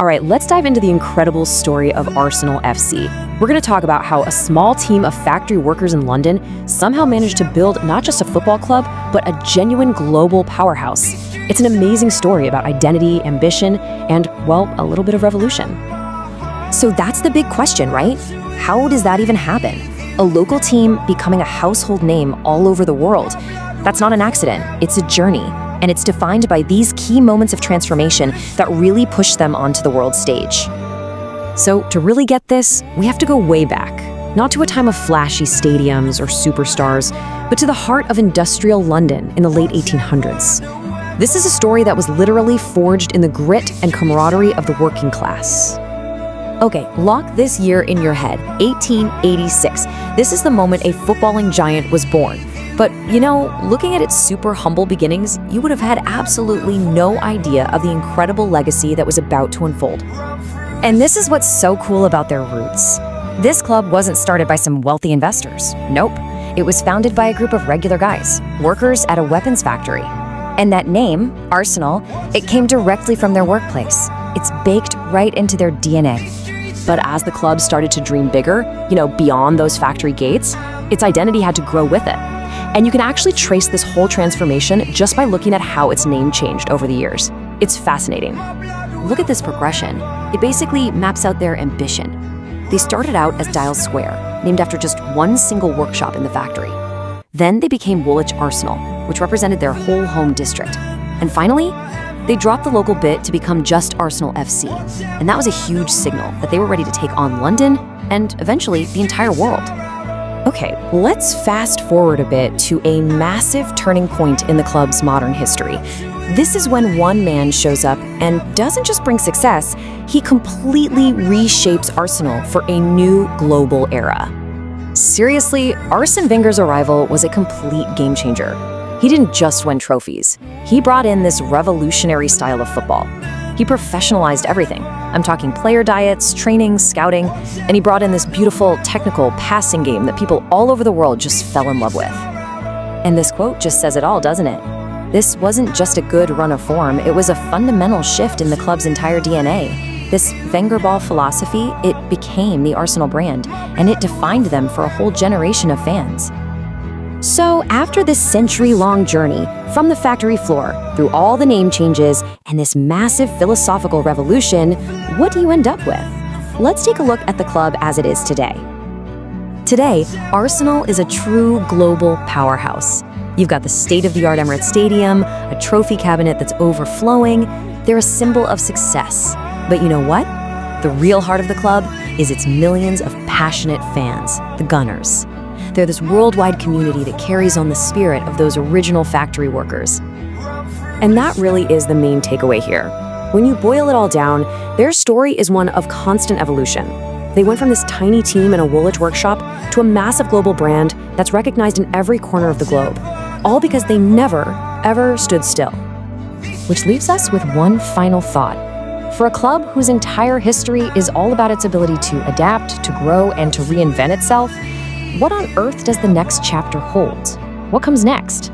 All right, let's dive into the incredible story of Arsenal FC. We're going to talk about how a small team of factory workers in London somehow managed to build not just a football club, but a genuine global powerhouse. It's an amazing story about identity, ambition, and, well, a little bit of revolution. So that's the big question, right? How does that even happen? A local team becoming a household name all over the world. That's not an accident, it's a journey. And it's defined by these key moments of transformation that really push them onto the world stage. So to really get this, we have to go way back. Not to a time of flashy stadiums or superstars, but to the heart of industrial London in the late 1800s. This is a story that was literally forged in the grit and camaraderie of the working class. Okay, lock this year in your head, 1886. This is the moment a footballing giant was born. But, you know, looking at its super humble beginnings, you would have had absolutely no idea of the incredible legacy that was about to unfold. And this is what's so cool about their roots. This club wasn't started by some wealthy investors. Nope. It was founded by a group of regular guys, workers at a weapons factory. And that name, Arsenal, it came directly from their workplace. It's baked right into their DNA. But as the club started to dream bigger, beyond those factory gates, its identity had to grow with it. And you can actually trace this whole transformation just by looking at how its name changed over the years. It's fascinating. Look at this progression. It basically maps out their ambition. They started out as Dial Square, named after just one single workshop in the factory. Then they became Woolwich Arsenal, which represented their whole home district. And finally, they dropped the local bit to become just Arsenal FC. And that was a huge signal that they were ready to take on London and eventually the entire world. Okay, let's fast forward a bit to a massive turning point in the club's modern history. This is when one man shows up and doesn't just bring success, he completely reshapes Arsenal for a new global era. Seriously, Arsène Wenger's arrival was a complete game changer. He didn't just win trophies. He brought in this revolutionary style of football. He professionalized everything. I'm talking player diets, training, scouting, and he brought in this beautiful, technical passing game that people all over the world just fell in love with. And this quote just says it all, doesn't it? This wasn't just a good run of form, it was a fundamental shift in the club's entire DNA. This Wenger ball philosophy, it became the Arsenal brand, and it defined them for a whole generation of fans. So after this century-long journey, from the factory floor, through all the name changes, and this massive philosophical revolution, what do you end up with? Let's take a look at the club as it is today. Today, Arsenal is a true global powerhouse. You've got the state-of-the-art Emirates Stadium, a trophy cabinet that's overflowing. They're a symbol of success. But you know what? The real heart of the club is its millions of passionate fans, the Gunners. They're this worldwide community that carries on the spirit of those original factory workers. And that really is the main takeaway here. When you boil it all down, their story is one of constant evolution. They went from this tiny team in a Woolwich workshop to a massive global brand that's recognized in every corner of the globe, all because they never, ever stood still. Which leaves us with one final thought. For a club whose entire history is all about its ability to adapt, to grow, and to reinvent itself, what on earth does the next chapter hold? What comes next?